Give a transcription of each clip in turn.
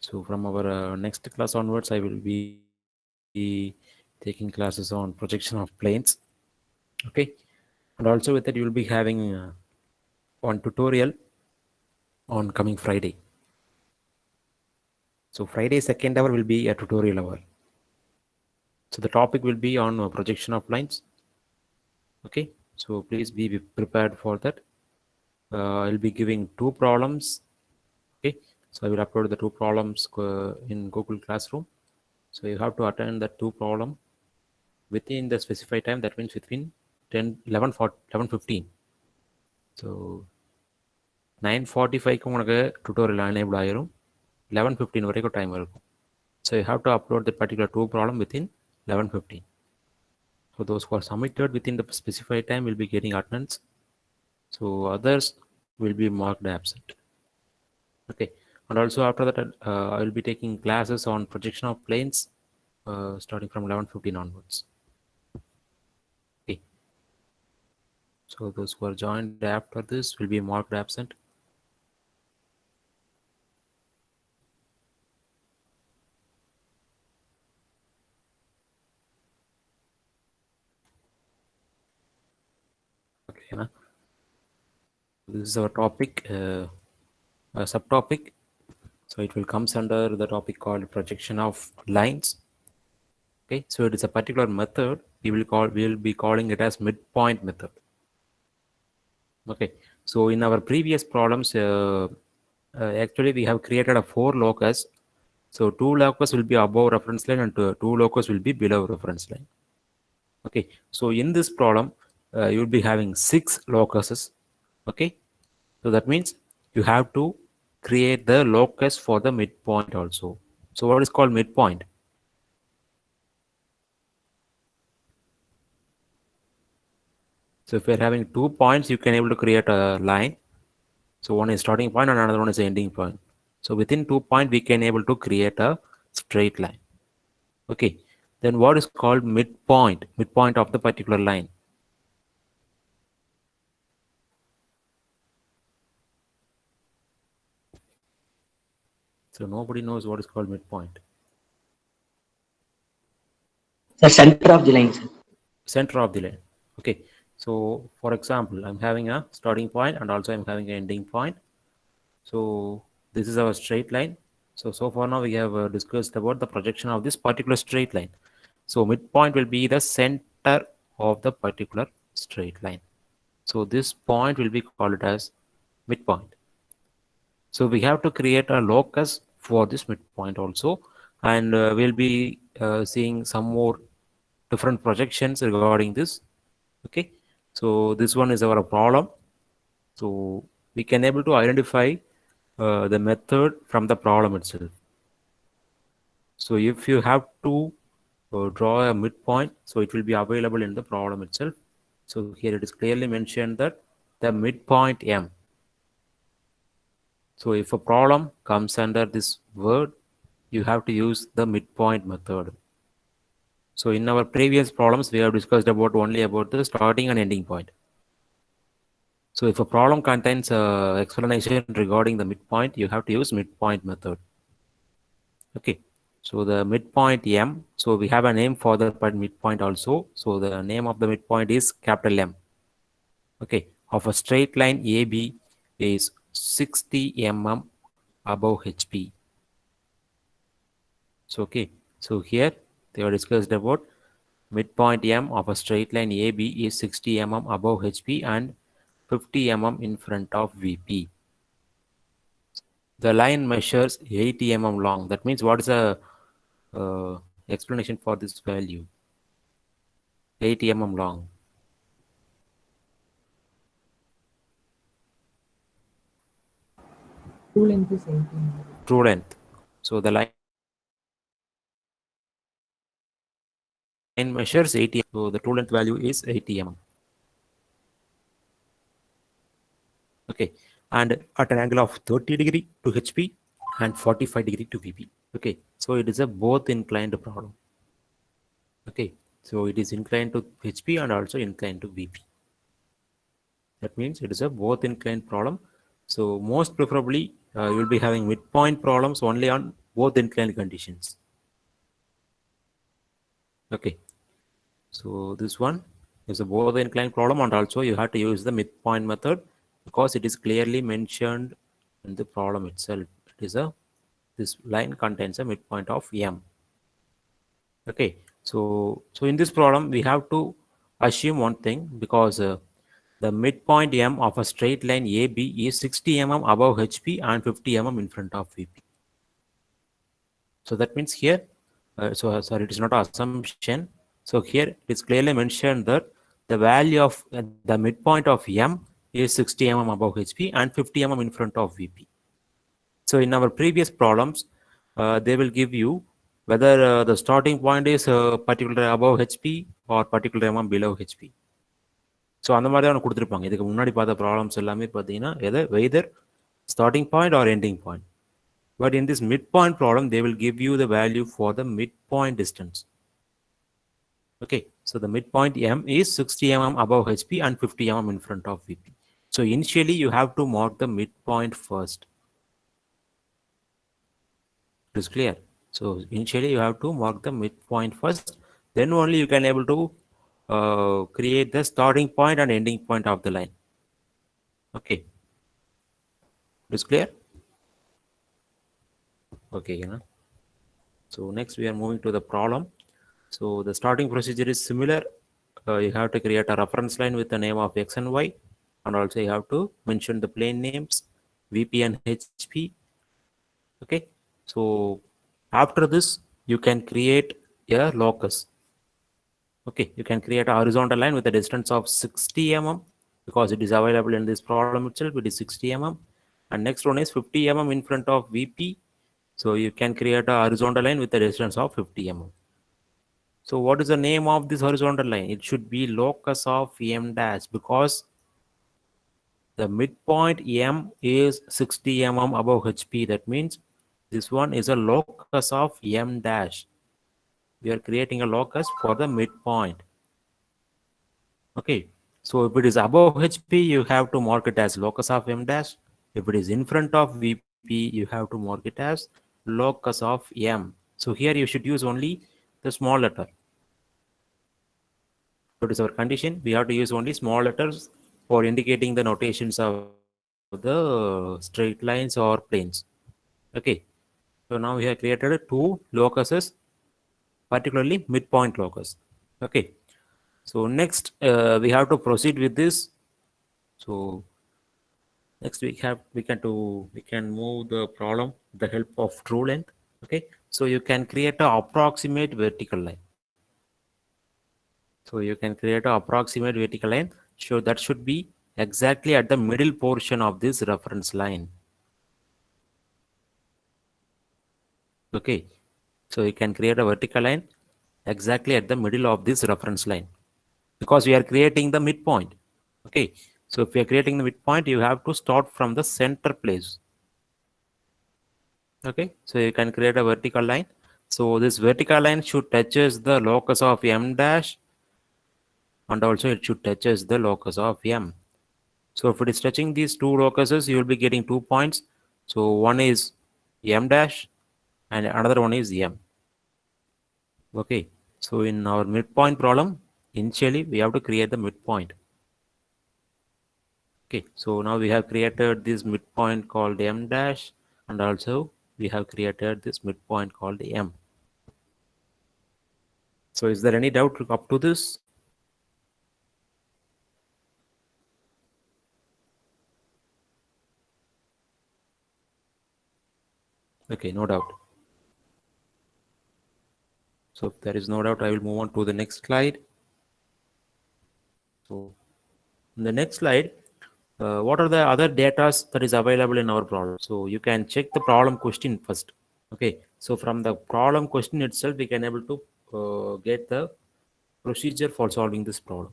So from our next class onwards, I will be taking classes on projection of planes. Okay, and also with that you will be having one tutorial on coming Friday. So Friday second hour will be a tutorial hour. So the topic will be on projection of lines. Okay, so please be prepared for that. I'll be giving two problems. Okay, so I will upload the two problems in Google Classroom. So you have to attend the two problem within the specified time. That means between 10, 11, 11:15. So 9:45 உங்களுக்கு tutorial enable ஆயிரும். 11:15 வரைக்கும் time இருக்கும். So you have to upload that particular two problem within 11:15. So those who are submitted within the specified time will be getting attendance. So others will be marked absent. Okay, and also after that I will be taking classes on projection of planes starting from 11:15 onwards. Okay, so those who are joined after this will be marked absent. Okay, na? This is our topic, a subtopic. So it will comes under the topic called projection of lines. Okay, so it is a particular method. We will be calling it as midpoint method. Okay, so in our previous problems, actually we have created a four locus. So two locus will be above reference line and two locus will be below reference line. Okay, so in this problem, you will be having six locuses. Okay, so that means you have to create the locus for the midpoint also. So what is called midpoint? So if you're having 2 points, you can able to create a line. So one is starting point and another one is ending point. So within 2 points, we can able to create a straight line. Okay. Then what is called midpoint? Midpoint of the particular line. So nobody knows what is called midpoint. The center of the line, sir. Center of the line. Okay. So for example, I'm having a starting point and also I'm having an ending point. So this is our straight line. So far now we have discussed about the projection of this particular straight line. So midpoint will be the center of the particular straight line. So this point will be called as midpoint. So we have to create a locus for this midpoint also, and we'll be seeing some more different projections regarding this. Okay, so this one is our problem. So we can able to identify the method from the problem itself. So if you have to draw a midpoint, so it will be available in the problem itself. So here it is clearly mentioned that the midpoint M. So if a problem comes under this word, you have to use the midpoint method. So in our previous problems, we have discussed about only about the starting and ending point. So if a problem contains explanation regarding the midpoint, you have to use midpoint method. Okay. So the midpoint M, so we have a name for the midpoint also. So the name of the midpoint is capital M. Okay, of a straight line AB is 60 mm above HP. So okay, so here they are discussed about midpoint M of a straight line AB is 60 mm above HP and 50 mm in front of VP. The line measures 80 mm long. That means what is the explanation for this value? 80 mm long. True length is 18. True length. So the line measures 80 mm. So the true length value is 80 mm. Okay, and at an angle of 30 degree to HP and 45 degree to VP. Okay, so it is a both inclined problem. Okay, so it is inclined to HP and also inclined to VP. That means it is a both inclined problem. So most preferably you will be having midpoint problems only on both inclined conditions. Okay, so this one is a both inclined problem, and also you have to use the midpoint method because it is clearly mentioned in the problem itself. It is a this line contains a midpoint of m. Okay, so in this problem we have to assume one thing, because the midpoint m of a straight line AB is 60 mm above HP and 50 mm in front of VP. So that means here, sorry, it is not an assumption. So here it is clearly mentioned that the value of the midpoint of m is 60 mm above HP and 50 mm in front of VP. So in our previous problems, they will give you whether the starting point is particular above HP or particular mm below HP. So அந்த மாதிரி தான் கொடுத்துருப்பாங்க. இதுக்கு முன்னாடி பார்த்த problems எல்லாமே பார்த்தீங்கன்னா whether starting point or ending point. But in this midpoint problem, they will give you the value for the midpoint distance. Okay, so the midpoint m is 60 mm above HP and 50 mm in front of VP. So initially you have to mark the midpoint first. It is clear. So initially you have to mark the midpoint first, then only you can able to create the starting point and ending point of the line. Okay, it is clear. Okay, so next we are moving to the problem. So the starting procedure is similar. You have to create a reference line with the name of x and y, and also you have to mention the plane names VP and HP. Okay, so after this you can create a locus. Okay, you can create a horizontal line with a distance of 60 mm, because it is available in this problem itself. It is 60 mm, and next one is 50 mm in front of VP. So you can create a horizontal line with a distance of 50 mm. So what is the name of this horizontal line? It should be locus of m dash, because the midpoint m is 60 mm above HP. That means this one is a locus of m dash. We are creating a locus for the midpoint. Okay, so if it is above HP, you have to mark it as locus of m dash. If it is in front of VP, you have to mark it as locus of m. So here you should use only the small letter. What is our condition? We have to use only small letters for indicating the notations of the straight lines or planes. Okay, so now we have created two locuses, particularly midpoint locus. Okay, so next we have to proceed with this. So next we can move the problem with the help of true length. Okay, so you can create an approximate vertical line. So you can create an approximate vertical line. So that should be exactly at the middle portion of this reference line. Okay, so you can create a vertical line exactly at the middle of this reference line, because we are creating the midpoint. Okay, so if we are creating the midpoint, you have to start from the center place. Okay, so you can create a vertical line. So this vertical line should touches the locus of m dash, and also it should touches the locus of m. So if it is touching these two locuses, you will be getting 2 points. So one is m dash and another one is m. Okay, so in our midpoint problem, initially we have to create the midpoint. Okay, so now we have created this midpoint called m dash, and also we have created this midpoint called m. So is there any doubt up to this? Okay, no doubt. So if there is no doubt, I will move on to the next slide. So in the next slide, what are the other data that is available in our problem? So you can check the problem question first. Okay, so from the problem question itself, we can able to get the procedure for solving this problem.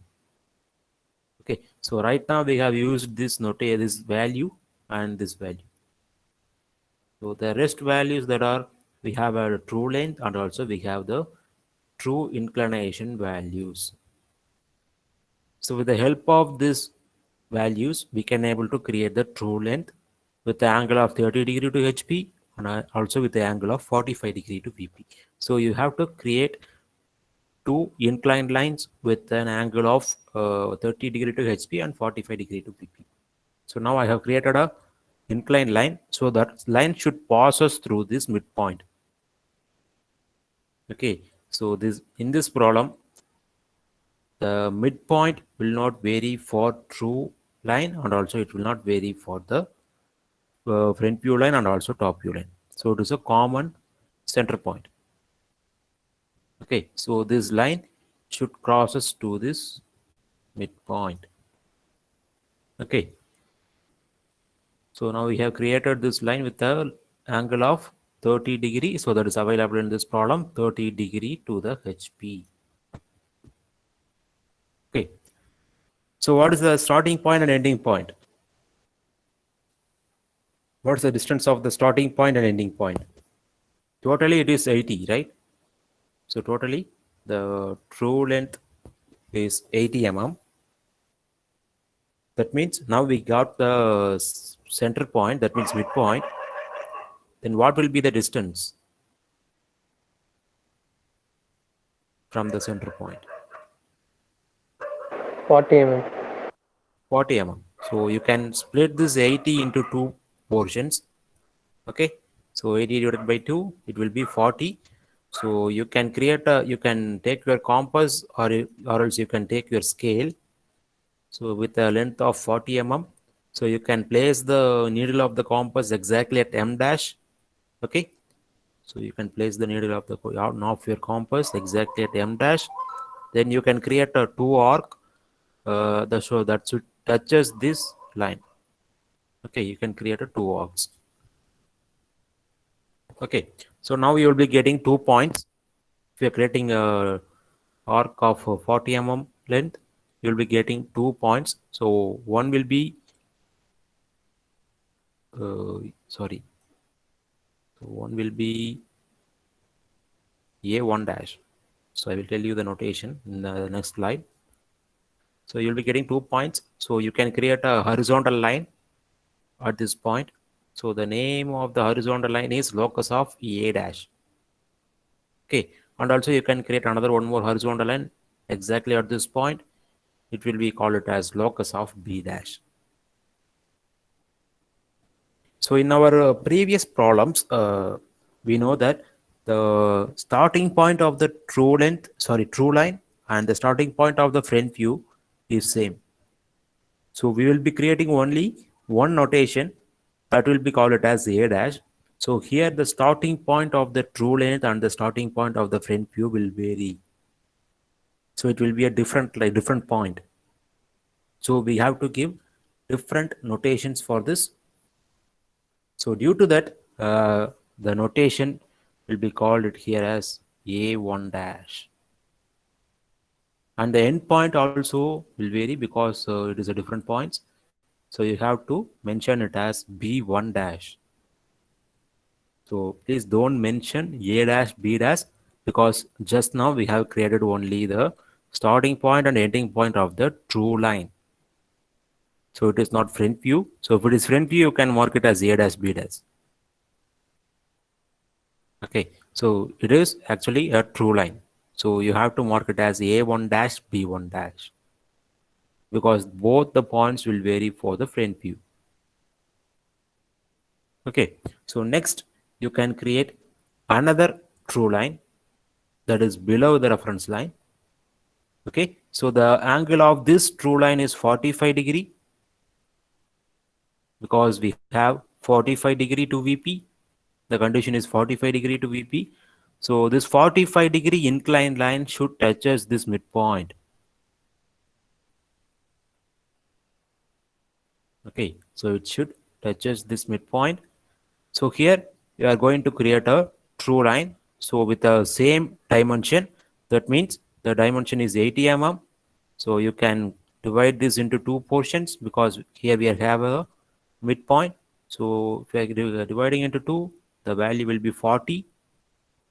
Okay, so right now we have used this this value and this value. So the rest values that are, we have a true length, and also we have the true inclination values. So with the help of these values, we can able to create the true length with the angle of 30 degree to HP, and also with the angle of 45 degree to VP. So you have to create two inclined lines with an angle of 30 degree to HP and 45 degree to VP. So now I have created a inclined line, so that line should pass us through this midpoint. Okay, so this in this problem, the midpoint will not vary for true line, and also it will not vary for the front view line and also top view line. So it is a common center point. Okay, so this line should crosses to this midpoint. Okay, so now we have created this line with the angle of 30 degree. So that is available in this problem, 30 degree to the HP. Okay, so what is the starting point and ending point? What is the distance of the starting point and ending point? Totally it is 80, right? So totally the true length is 80 mm. That means now we got the center point, that means midpoint. Then what will be the distance from the center point? 40 mm. 40 mm. So you can split this 80 into two portions. Okay, so 80 divided by 2, it will be 40. So you can create a, you can take your compass, or else you can take your scale. So with a length of 40 mm, so you can place the needle of the compass exactly at M dash. Okay, so you can place the needle of the of your compass exactly at M dash. Then you can create a two arc that should touches this line. Okay, you can create a two arcs. Okay, so now you will be getting 2 points. If you are creating a arc of 40 mm length, you will be getting 2 points. So one will be sorry, so one will be A1 dash. So I will tell you the notation in the next slide. So you'll be getting 2 points. So you can create a horizontal line at this point. So the name of the horizontal line is locus of A dash. Okay, and also you can create another one more horizontal line exactly at this point. It will be called it as locus of B dash. So in our previous problems, we know that the starting point of the true line and the starting point of the front view is same. So we will be creating only one notation that will be called it as A dash. So here the starting point of the true length and the starting point of the front view will vary. So it will be a different point. So we have to give different notations for this. So due to that, the notation will be called it here as A1 dash. And the end point also will vary because it is a different points. So you have to mention it as B1 dash. So please don't mention A dash, B dash, because just now we have created only the starting point and ending point of the true line. So it is not front view. So if it is front view, you can mark it as A dash, B dash. Okay, so it is actually a true line. So you have to mark it as A1 dash, B1 dash, because both the points will vary for the front view. Okay, so next you can create another true line that is below the reference line. Okay, so the angle of this true line is 45 degree because we have 45 degree to VP. The condition is 45 degree to VP. So this 45 degree inclined line should touches this midpoint. Okay, so it should touches this midpoint. So here you are going to create a true line. So with the same dimension, that means the dimension is 80 mm. So you can divide this into two portions because here we have a midpoint. So if you are dividing into two, the value will be 40.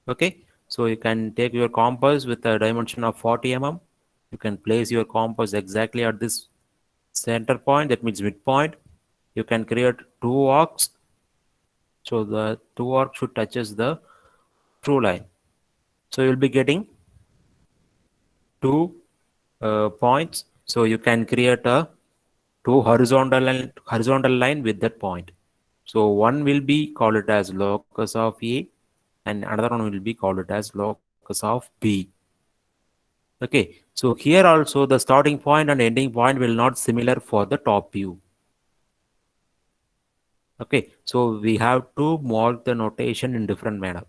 Okay, so you can take your compass with a dimension of 40 mm. You can place your compass exactly at this center point, that means midpoint. You can create two arcs So the two arc should touches the true line. So you'll be getting two points. So you can create a two horizontal line with that point. So one will be called it as locus of A, and another one will be called it as locus of B. Okay, so here also the starting point and ending point will not similar for the top view. Okay, so we have to mark the notation in different manner.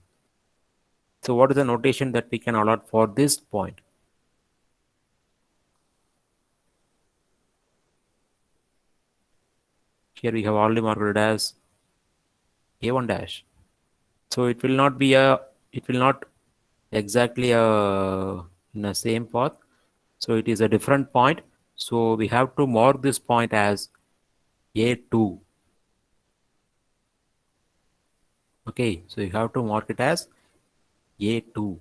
So what is the notation that we can allot for this point? Here we have already marked it as A1 dash. So it will not be a, it will not exactly in the same path. So it is a different point. So we have to mark this point as A2. Okay, so you have to mark it as A2.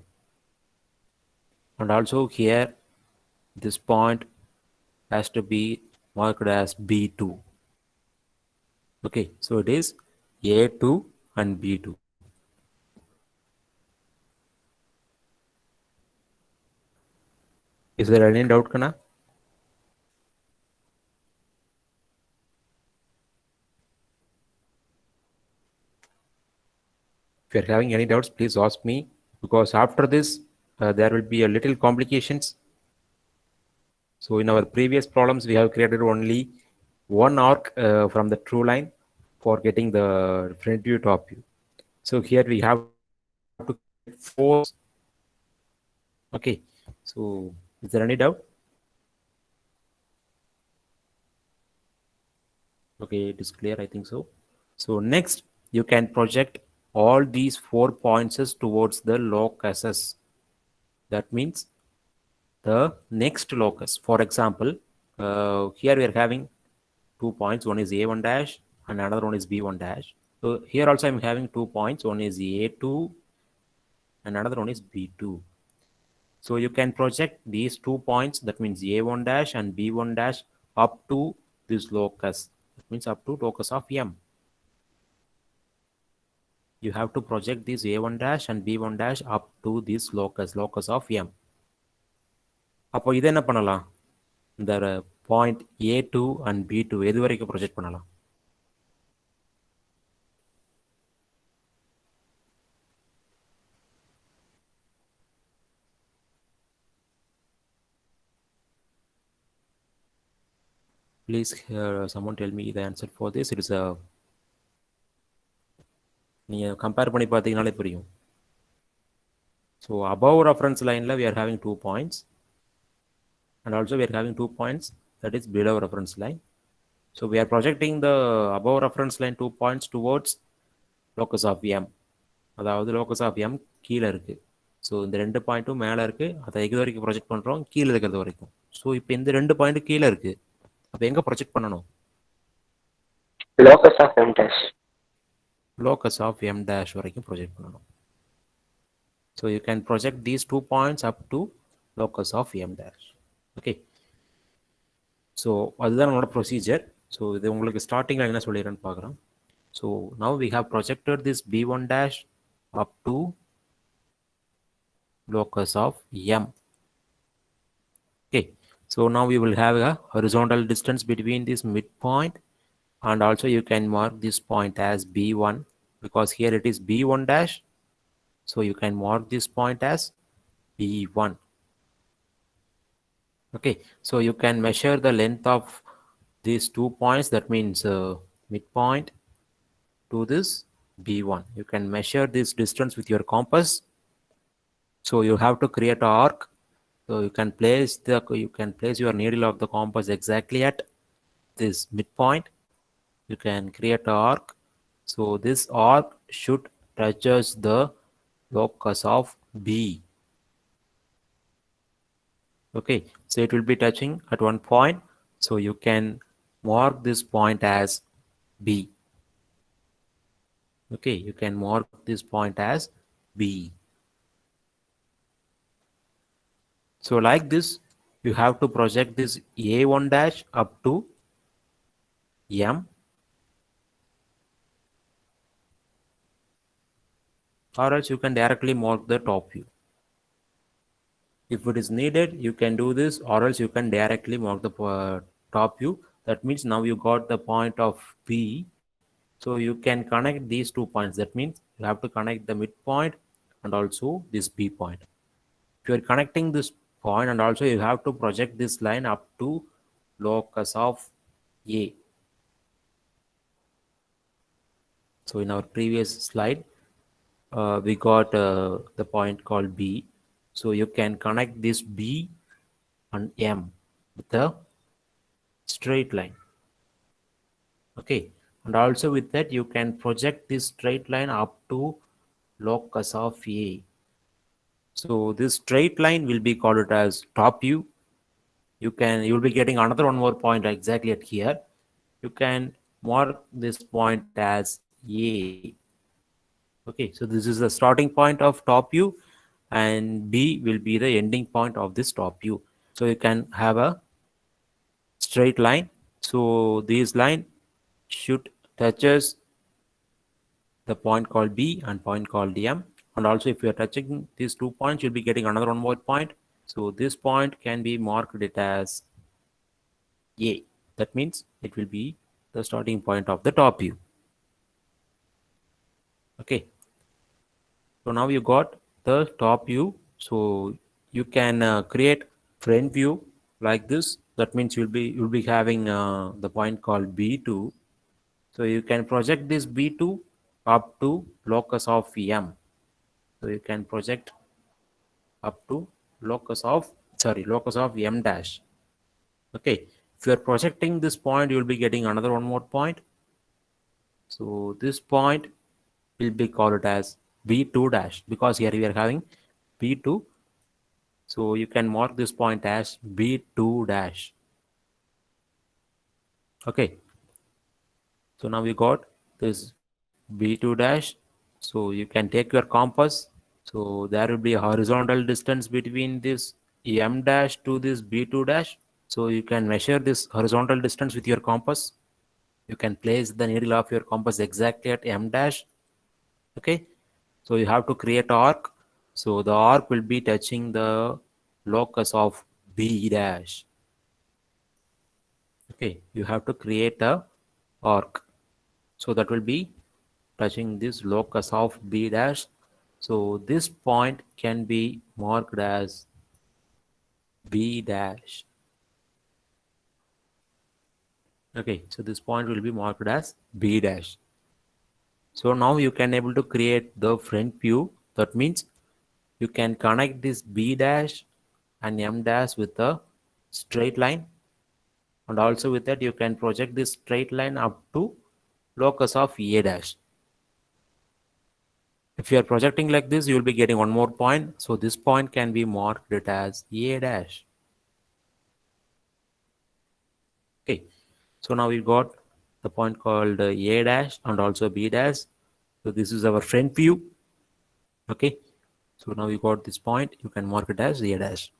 And also here, this point has to be marked as B2. Okay, so it is A2 and B2. Is there any doubt, Kana? If you're having any doubts, please ask me, because after this, there will be a little complications. So in our previous problems, we have created only one arc from the true line for getting the front view, top view. So here we have to create four arcs. Okay, so is there any doubt? Okay, it is clear, I think so. So next, you can project all these 4 points towards the locuses. That means the next locus. For example, here we are having 2 points. One is A1 dash and another one is B1 dash. So here also I'm having 2 points. One is A2 and another one is B2. So you can project these 2 points, that means A1 dash and B1 dash, up to this locus. That means up to locus of M. You have to project this A1 dash and B1 dash up to this locus of M. அப்போ இதை என்ன பண்ணலாம்? இந்த point A2 and B2 எது வரைக்கும் project பண்ணலாம்? Please someone tell me the answer for this. It is a, நீங்கள் compare பண்ணி பார்த்தீங்கனாலே புரியும். So above reference line we are having 2 points, and also we are having 2 points that is below reference line. So we are projecting the above reference line 2 points towards locus of M. அதாவது locus of M கீழே இருக்கு. So இந்த 2 பாயிண்ட்டும் மேலே இருக்கு, அதை எது வரைக்கும் ப்ரொஜெக்ட் பண்ணுறோம்? கீழே இருக்கிறது வரைக்கும். ஸோ இப்போ இந்த 2 பாயிண்ட்டும் கீழே இருக்கு, அப்போ எங்கே ப்ரொஜெக்ட் பண்ணணும்? locus of M dash. Locus of M dash வரைக்கும் ப்ரொஜெக்ட் பண்ணணும். So you can project these 2 points up to locus of M dash. Okay. So அதுதான் நம்மளோட ப்ரொசீஜர். ஸோ இது உங்களுக்கு ஸ்டார்டிங்கில் என்ன சொல்லிடுறேன்னு பார்க்குறோம். So now we have projected this B1 dash up to locus of M. Okay. So now we will have a horizontal distance between this midpoint, and also you can mark this point as B1, because here it is B1 dash. So you can mark this point as B1. Okay, so you can measure the length of these 2 points, that means midpoint to this B1. You can measure this distance with your compass. So you have to create an arc. So you can place your needle of the compass exactly at this midpoint. You can create an arc. So this arc should touches the locus of B. Okay, so it will be touching at one point. So you can mark this point as B. Okay, you can mark this point as B. So like this, you have to project this A1 dash up to M. or else you can directly mark the top view. If it is needed, you can do this, or else you can directly mark the top view. That means now you got the point of B. So you can connect these 2 points. That means you have to connect the midpoint and also this B point. If you are connecting this point, and also you have to project this line up to locus of A. So in our previous slide, we got the point called B. So you can connect this B and M with a straight line. Okay, and also with that you can project this straight line up to locus of A. So this straight line will be called as top view. You'll be getting another one more point exactly at here. You can mark this point as A. Okay, so this is the starting point of top view, and B will be the ending point of this top view. So you can have a straight line. So this line should touches the point called B and point called M. And also if you are touching these 2 points, you'll be getting another one more point. So this point can be marked it as A. That means it will be the starting point of the top view. Okay. So now you got the top view. So you can create front view like this. That means you'll be having the point called B2. So you can project this B2 up to locus of M. So you can project up to locus of M dash. Okay, if you are projecting this point, you will be getting another one more point. So this point will be called as B2 dash, because here we are having B2. So you can mark this point as B2 dash. Okay, so now we got this B2 dash. So you can take your compass. So there will be a horizontal distance between this M dash to this B2 dash. So you can measure this horizontal distance with your compass. You can place the needle of your compass exactly at M dash. Okay, so you have to create arc. So the arc will be touching the locus of B dash. Okay, you have to create a arc. So that will be touching this locus of B dash. So this point can be marked as B dash. Okay, so this point will be marked as B dash. So now you can able to create the front view. That means you can connect this B dash and M dash with a straight line, and also with that you can project this straight line up to locus of A dash. If you are projecting like this, you will be getting one more point. So this point can be marked it as A dash. Okay, so now we got the point called A dash and also B dash. So this is our front view. Okay, so now we got this point, you can mark it as A dash.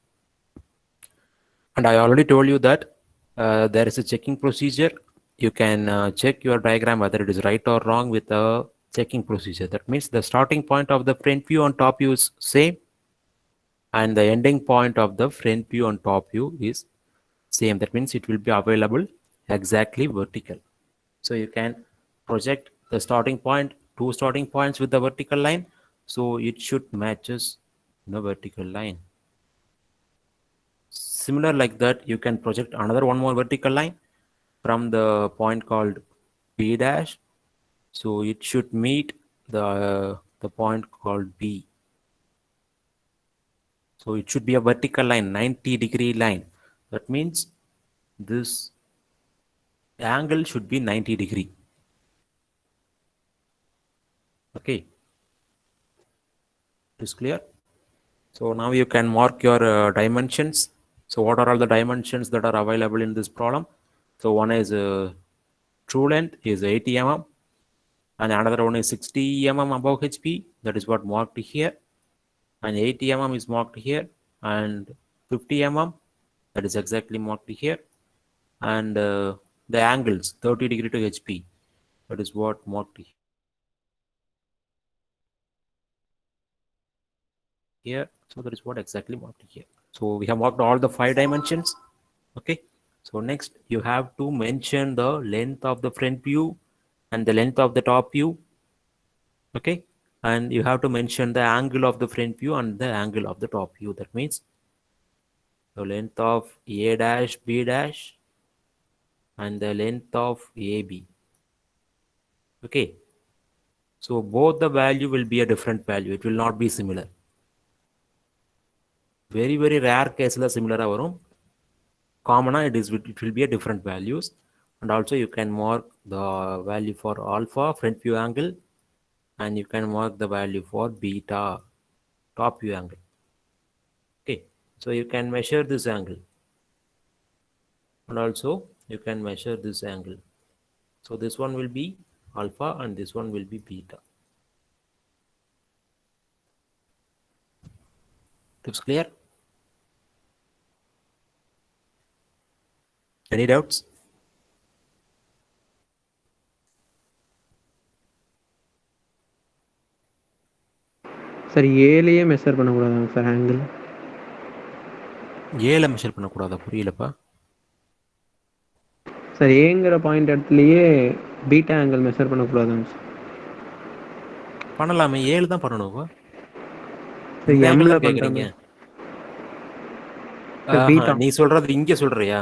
And I already told you that there is a checking procedure. You can check your diagram whether it is right or wrong with a checking procedure. That means the starting point of the front view on top view is same, and the ending point of the front view on top view is same. That means it will be available exactly vertical. So you can project the starting point, two starting points with the vertical line. So it should matches the vertical line. Similar like that, you can project another one more vertical line from the point called B dash. So it should meet the point called B. So it should be a vertical line, 90-degree line. That means this angle should be 90-degree. Okay, it is clear. So now you can mark your dimensions. So what are all the dimensions that are available in this problem? So one is true length is 80 mm, and another one is 60 mm above HP. That is what marked here, and 80 mm is marked here, and 50 mm, that is exactly marked here, and the angles 30 degree to HP, that is what marked here. here. So that is what exactly marked here. So we have marked all the 5 dimensions. Okay. So next you have to mention the length of the front view and the length of the top view. Okay. And you have to mention the angle of the front view and the angle of the top view. That means the length of A dash B dash and the length of AB. Okay. So both the value will be a different value. It will not be similar. Very rare case la similar varum. Common it will be a different values. And also you can mark the value for alpha front view angle and you can mark the value for beta top view angle. Okay. So you can measure this angle and also you can measure this angle. So this one will be alpha and this one will be beta. Looks clear? Any doubts? Sir ஏலையே measure பண்ணக்கூடாதாங்க sir angle? ஏல measure பண்ணக்கூடாதா? புரியலப்பா. Sir ஏங்கிற point இடத்துலயே beta angle measure பண்ணக்கூடாதாங்க sir? பண்ணலாமே, 7 தான் பண்ணணும். சார் இந்த எம்ல ஆங்கிள் கேக்குறீங்க? பீட்டா. நீ சொல்றது இங்க சொல்றியா?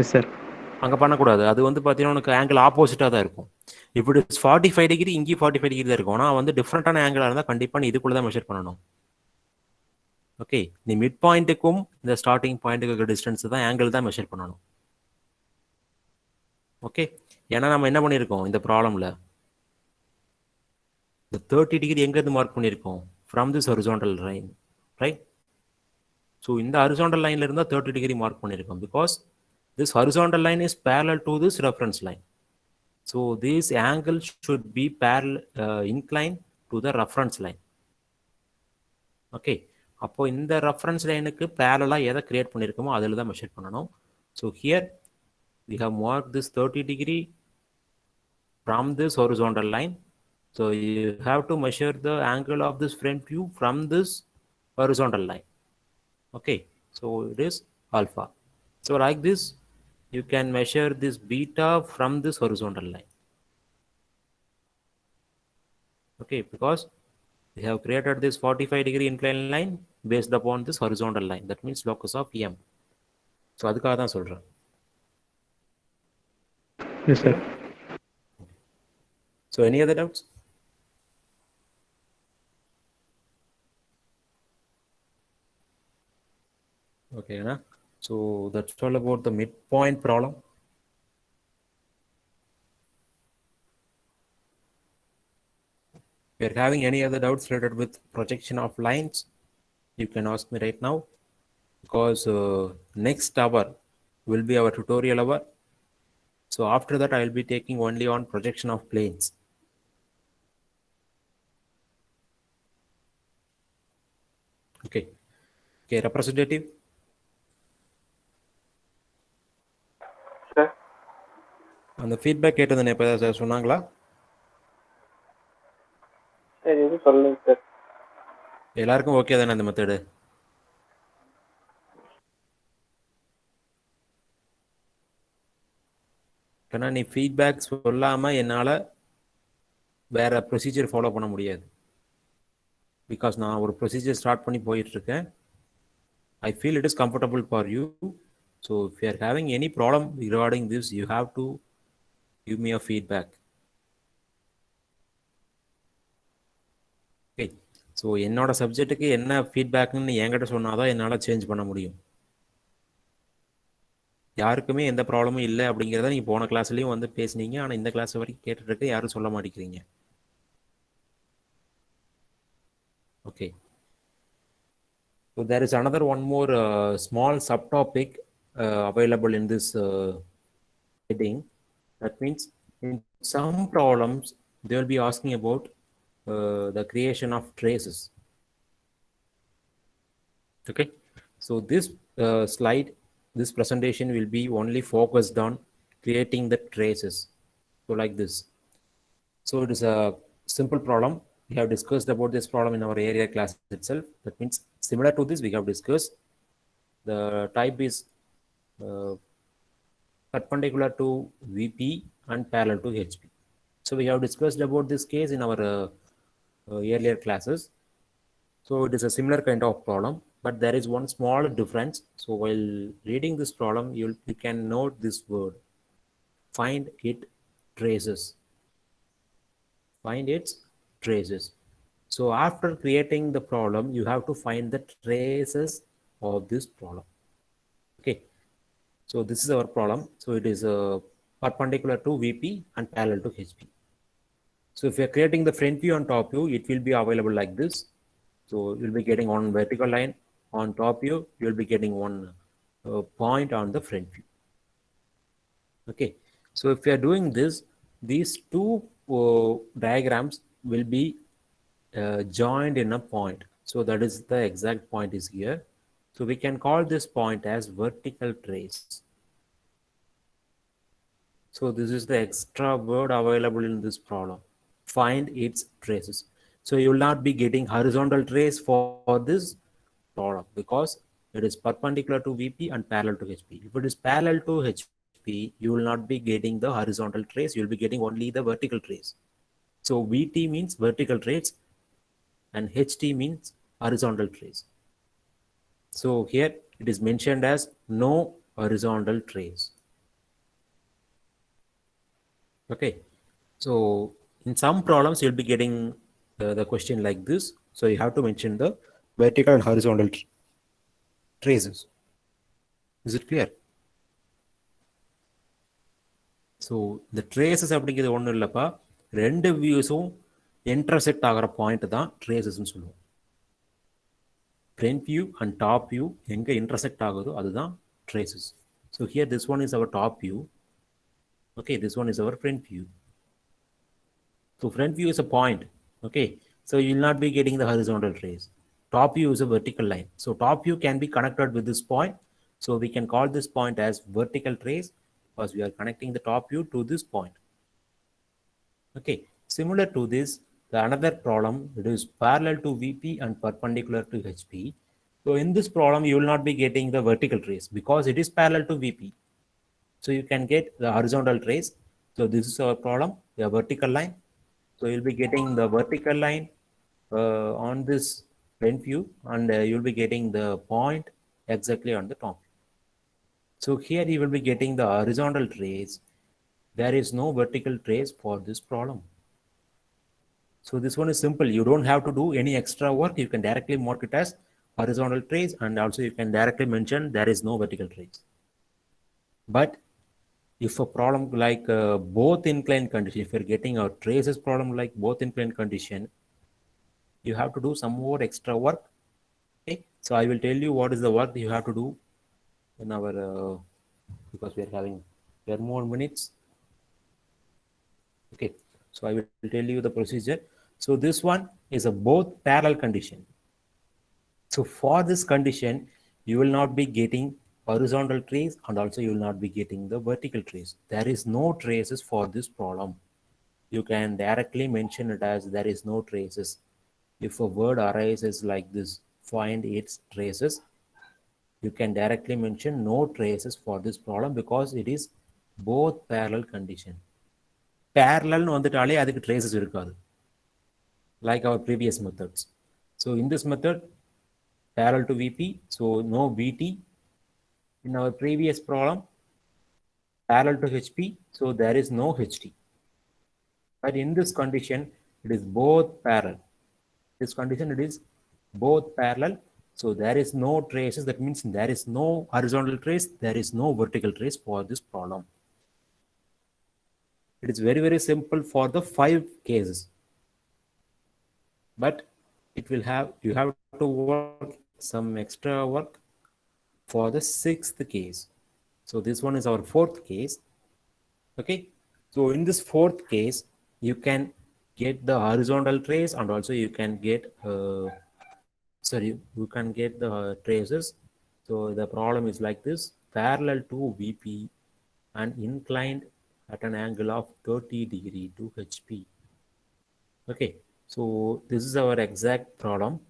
Yes sir. அங்க பண்ணக்கூடாது. அது வந்து பாத்தீங்கன்னா உனக்கு ஆங்கிள் ஆப்போசிட்டா தான் இருக்கும். இப்படி 45 டிகிரி இங்கே 45 டிகிரி தான் இருக்கும். ஆனால் வந்து டிஃப்ரெண்டான ஆங்கிளாக இருந்தால் கண்டிப்பாக நீ இதுக்குள்ள தான் மெஷர் பண்ணணும். ஓகே, நீ மிட் பாயிண்ட்டுக்கும் இந்த ஸ்டார்டிங் பாயிண்ட்டுக்கு டிஸ்டன்ஸ் தான் ஆங்கிள் தான் மெஷர் பண்ணணும். ஓகே, ஏன்னா நம்ம என்ன பண்ணியிருக்கோம் இந்த ப்ராப்ளமில் இந்த 30 டிகிரி எங்கேருந்து மார்க் பண்ணியிருக்கோம்? From this horizontal line, right? So இந்த ஹொரிசாண்டல் லைனில் இருந்தால் 30 டிகிரி மார்க் பண்ணியிருக்கோம். Because this horizontal line is parallel to this reference line. So this angle should be parallel inclined to the reference line. Okay, அப்போ இந்த reference லைனுக்கு parallel எதை create பண்ணியிருக்கோமோ அதில் தான் மெஷர் பண்ணணும். So here we have marked this 30 degree from this horizontal line. So you have to measure the angle of this front view from this horizontal line. Okay, so it is alpha. So like this you can measure this beta from this horizontal line. Okay, because we have created this 45 degree inclined line based upon this horizontal line. That means locus of M. So அதுக்காக தான் சொல்றேன். Yes sir. So any other doubts? Okay, na? So that's all about the midpoint problem. If you're having any other doubts related with projection of lines, you can ask me right now, because next hour will be our tutorial hour. So after that I will be taking only on projection of planes. Okay, okay, representative. அந்த feedback கேட்டது எப்போ sir சொன்னாங்களா? சரி, எதுவும் சொல்லுங்க sir. எல்லாருக்கும் okay தானே அந்த மெத்தடு? ஏன்னா நீ ஃபீட்பேக் சொல்லாமல் என்னால் வேற ப்ரொசீஜர் ஃபாலோ பண்ண முடியாது. பிகாஸ் நான் ஒரு ப்ரொசீஜர் ஸ்டார்ட் பண்ணி போயிட்டுருக்கேன். I feel it is comfortable for you. So if you are having any problem regarding this, you have to give me a feedback. Okay, so என்னோட சப்ஜெக்ட்டுக்கு என்ன ஃபீட்பேக்னு என்கிட்ட சொன்னாதான் என்னால் சேஞ்ச் பண்ண முடியும். யாருக்குமே எந்த ப்ராப்ளமும் இல்லை அப்படிங்கிறத நீங்கள் போன கிளாஸ்லேயும் வந்து பேசுனீங்க. ஆனால் இந்த கிளாஸ் வரைக்கும் கேட்டுட்டு யாரும் சொல்ல மாட்டேங்கிறீங்க. Okay, so there is another one more small subtopic available in this heading. That means in some problems they will be asking about the creation of traces. Okay, so this slide, this presentation will be only focused on creating the traces. So like this. So it is a simple problem. We have discussed about this problem in our area class itself. That means similar to this, we have discussed. The type is perpendicular to VP and parallel to HP. So we have discussed about this case in our earlier classes. So it is a similar kind of problem, but there is one small difference. So while reading this problem, you can note this word, find it traces. Find its traces. So after creating the problem, you have to find the traces of this problem. Okay. So this is our problem. So it is perpendicular to VP and parallel to HP. So if you are creating the front view and top view, it will be available like this. So you'll be getting one vertical line on top view. You'll be getting one point on the front view. Okay. So if you are doing this, these two diagrams will be joined in a point. So that is the exact point is here. So we can call this point as vertical trace. So this is the extra word available in this problem. Find its traces. So you will not be getting horizontal trace for this problem because it is perpendicular to VP and parallel to HP. If it is parallel to HP, you will not be getting the horizontal trace. You will be getting only the vertical trace. So VT means vertical trace and HT means horizontal trace. So here it is mentioned as no horizontal trace. Okay. So in some problems, you'll be getting the question like this. So you have to mention the vertical and horizontal traces. Is it clear? So the traces அப்படிங்கிறது ஒன்றும் இல்லைப்பா, ரெண்டு வியூஸும் intersect ஆகிற point தான் ட்ரேசஸ்ன்னு சொல்லுவோம். Front view and top view எங்கே intersect ஆகுதோ அதுதான் traces. So here this one is our top view. Okay, this one is our front view. So front view is a point. Okay, so you will not be getting the horizontal trace. Top view is a vertical line. So top view can be connected with this point. So we can call this point as vertical trace because we are connecting the top view to this point. Okay, similar to this, the another problem, it is parallel to VP and perpendicular to HP. So in this problem, you will not be getting the vertical trace because it is parallel to VP. So you can get the horizontal trace. So this is our problem, the vertical line. So you'll be getting the vertical line on this front view and you'll be getting the point exactly on the top. So here you will be getting the horizontal trace. There is no vertical trace for this problem. So this one is simple. You don't have to do any extra work. You can directly mark it as horizontal trace and also you can directly mention there is no vertical trace. But if a problem like both inclined condition, if you're getting a traces problem like both inclined condition, you have to do some more extra work. Okay, so I will tell you what is the work you have to do in our because we are having 10 more minutes. Okay, so I will tell you the procedure. So this one is a both parallel condition. So for this condition, you will not be getting horizontal trace and also you will not be getting the vertical trace. There is no traces for this problem. You can directly mention it as there is no traces. If a word arises like this, find its traces, you can directly mention no traces for this problem because it is both parallel condition. Parallel வந்துட்டாலே அதுக்கு traces இருக்காது, like our previous methods. So in this method, parallel to VP, so no VT. In our previous problem, parallel to HP, so there is no HT. But in this condition, it is both parallel. This condition, it is both parallel. So there is no traces. That means there is no horizontal trace. There is no vertical trace for this problem. It is very, very simple for the 5 cases. But it will have, you have to work some extra work for the 6th case. So this one is our 4th case. Okay, so in this 4th case, you can get the horizontal trace and also you can get you can get the traces. So the problem is like this: parallel to VP and inclined at an angle of 30 degree to HP. Okay, So this is our exact problem.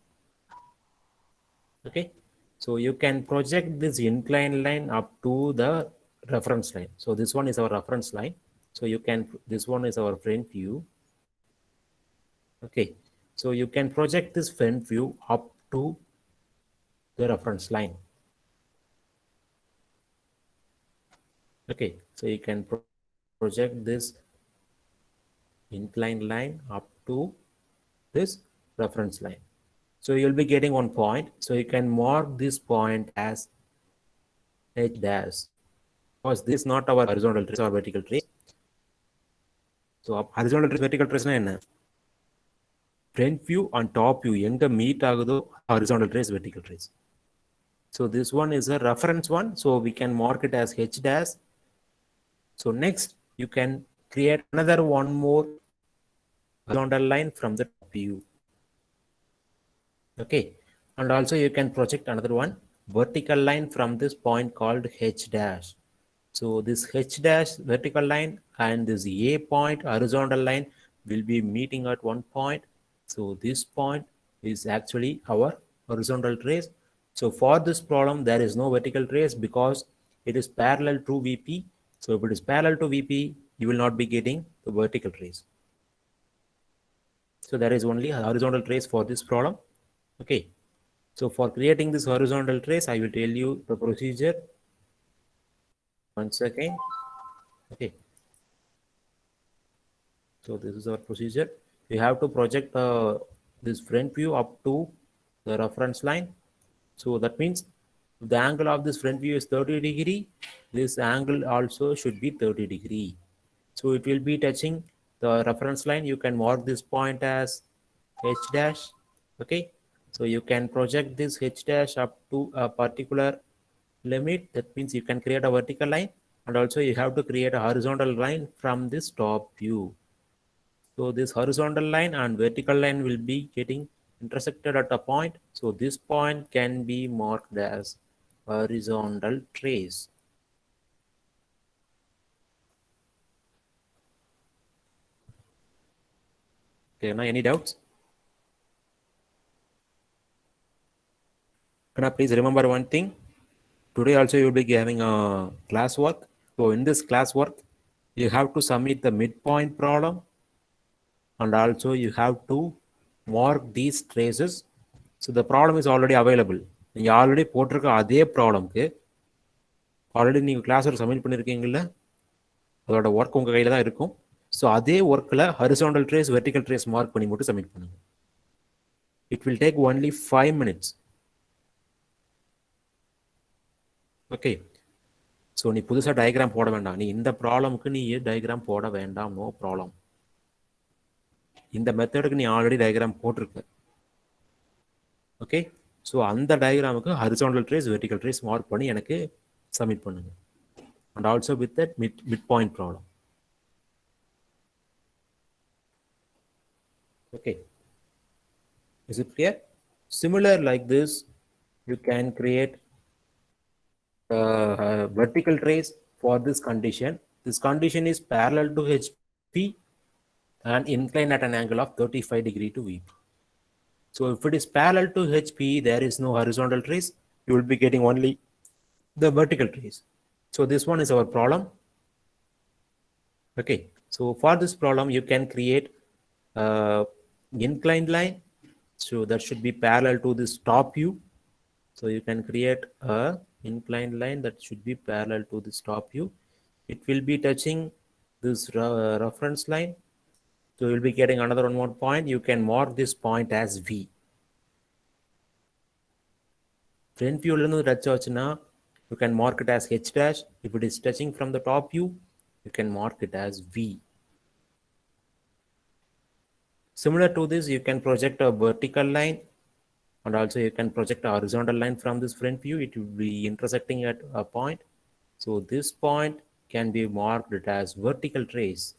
Okay, so you can project this inclined line up to the reference line. So this one is our reference line. So you can, this one is our front view. Okay, so you can project this front view up to the reference line. Okay, so you can project this inclined line up to this reference line. So you'll be getting one point. So you can mark this point as H dash. Because this is not our horizontal trace or vertical trace. So horizontal trace, vertical trace na enna? Front view and top view enga meet agudho horizontal trace, vertical trace. So this one is a reference one. So we can mark it as H dash. So next you can create another one more horizontal line from the top view. Okay, and also you can project another one vertical line from this point called H dash. So this H dash vertical line and this A point horizontal line will be meeting at one point. So this point is actually our horizontal trace. So for this problem, there is no vertical trace because it is parallel to VP. So if it is parallel to VP, you will not be getting the vertical trace. So there is only a horizontal trace for this problem. Okay. So for creating this horizontal trace, I will tell you the procedure. Once again. Okay. So this is our procedure. We have to project this front view up to the reference line. So that means if the angle of this front view is 30 degree, this angle also should be 30 degree. So it will be touching the reference line. You can mark this point as H dash. Okay. So you can project this H dash up to a particular limit. That means you can create a vertical line, and also you have to create a horizontal line from this top view. So this horizontal line and vertical line will be getting intersected at a point. So this point can be marked as horizontal trace. Okay, now any doubts? Can I please remember one thing? Today also you will be having a class work. So in this class work, you have to submit the midpoint problem, and also you have to mark these traces. So the problem is already available. You already போட்டிருக்க அதே ப்ராப்ளம்க்கு already நீங்கள் class work submit பண்ணியிருக்கீங்கல்ல, அதோட work உங்கள் கையில் தான் இருக்கும். So அதே ஒர்க்கில் horizontal trace, vertical trace mark பண்ணி மட்டும் சப்மிட் பண்ணுங்க. It will take only 5 minutes. Okay, so நீ புதுசாக டயக்ராம் போட வேண்டாம். நீ இந்த ப்ராப்ளமுக்கு நீ டயக்ராம் போட வேண்டாம், நோ ப்ராப்ளம். இந்த மெத்தடுக்கு நீ ஆல்ரெடி டயக்ராம் போட்டிருக்க. ஓகே, ஸோ அந்த டயக்ராமுக்கு horizontal trace, vertical trace mark பண்ணி எனக்கு சப்மிட் பண்ணுங்க. And also with that mid point problem. Okay, is it clear? Similar like this, you can create a vertical trace for this condition. This condition is parallel to HP and inclined at an angle of 35 degree to VP. So if it is parallel to HP, there is no horizontal trace. You will be getting only the vertical trace. So this one is our problem. Okay, so for this problem, you can create inclined line. So that should be parallel to this top view. So you can create a inclined line that should be parallel to this top view. It will be touching this reference line. So you'll be getting another one more point. You can mark this point as V. Front view touch aachuna, you can mark it as H dash. If it is touching from the top view, you can mark it as V. Similar to this, you can project a vertical line, and also you can project a horizontal line from this front view. It will be intersecting at a point. So this point can be marked as vertical trace.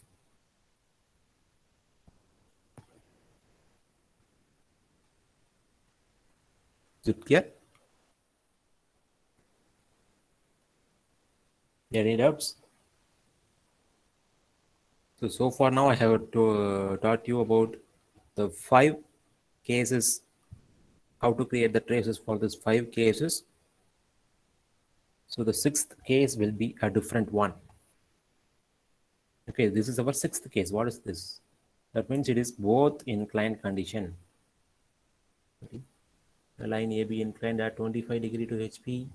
Is it clear? Any doubts? So far now I have taught you about the 5 cases, how to create the traces for this 5 cases. So the 6th case will be a different one. Okay, this is our 6th case. What is this? That means it is both inclined condition. Okay. The line AB inclined at 25 degree to HP.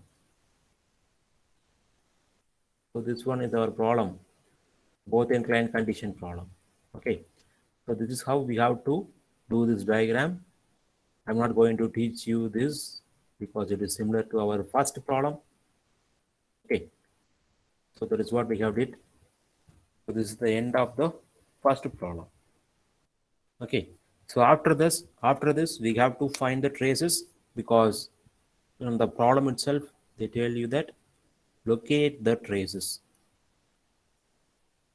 So this one is our problem, both inclined condition problem. Okay, so this is how we have to do this diagram. I'm not going to teach you this because it is similar to our first problem. Okay, so that is what we have did. So this is the end of the first problem. Okay, so after this we have to find the traces, because in the problem itself they tell you that locate the traces.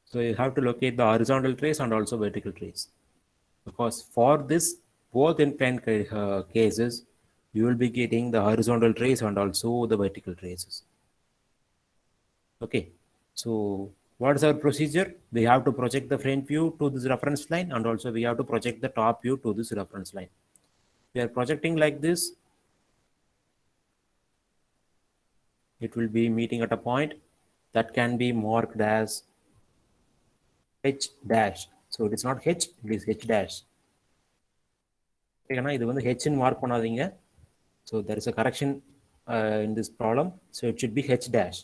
So you have to locate the horizontal trace and also vertical trace, because for this both inclined cases you will be getting the horizontal trace and also the vertical traces. Okay, so what is our procedure? We have to project the front view to this reference line, and also we have to project the top view to this reference line. We are projecting like this. It will be meeting at a point that can be marked as H dash. So it is not H, it is H dash. Okay, இது வந்து H ன்னு mark பண்ணாதீங்க. So there is a correction in this problem. So it should be H dash.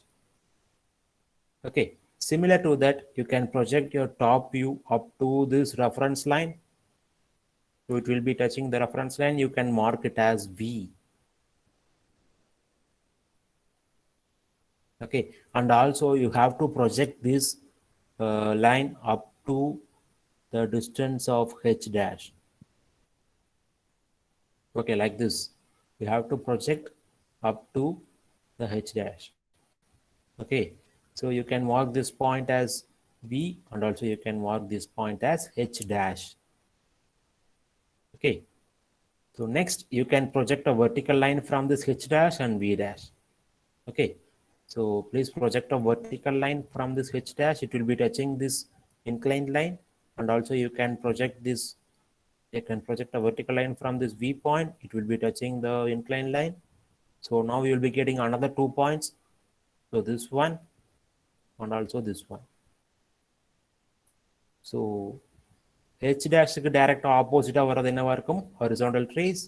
Okay, similar to that, you can project your top view up to this reference line. So it will be touching the reference line. You can mark it as V. Okay, and also you have to project this line up to the distance of H dash. Okay, like this. You have to project up to the H dash. Okay, so you can mark this point as V, and also you can mark this point as H dash. Okay, so next you can project a vertical line from this H dash and V dash. Okay, so please project a vertical line from this H dash. It will be touching this inclined line, and also you can project this. You can project a vertical line from this V point. It will be touching the inclined line. So now you will be getting another 2 points. So this one and also this one. So H dash க்கு direct opposite வரது என்னவா இருக்கும்? Horizontal trace.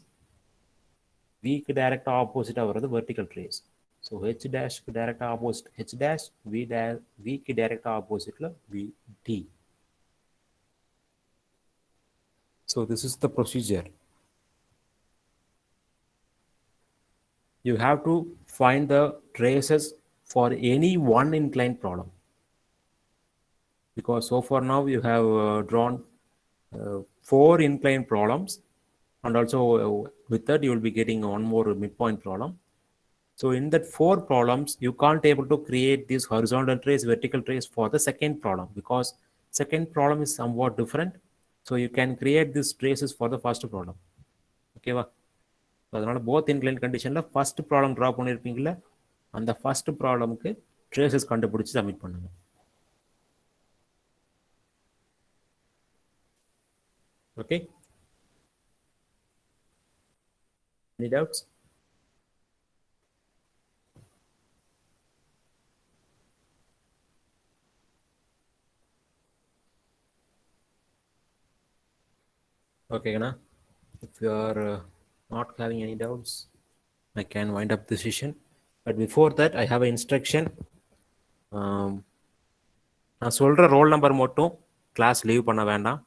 V க்கு direct opposite வரது vertical trace. So H dash க்கு direct opposite H dash, V க்கு direct opposite VT. So this is the procedure. You have to find the traces for any one inclined problem, because so far now you have drawn 4 inclined problems, and also with that you will be getting one more midpoint problem. So in that 4 problems you can't able to create this horizontal trace, vertical trace for the second problem, because second problem is somewhat different. So you can create these traces for the first problem. Okay va? அதனால both inclined conditionல first problem draw பண்ணிருப்பீங்கல, அந்த first problemக்கு traces கண்டுபிடிச்சு submit பண்ணுங்க. Okay, any doubts? Okay, Gana, if you are not having any doubts, I can wind up the session. But before that, I have an instruction. நான் சொல்ற roll number மட்டும் class leave பண்ண வேண்டாம்.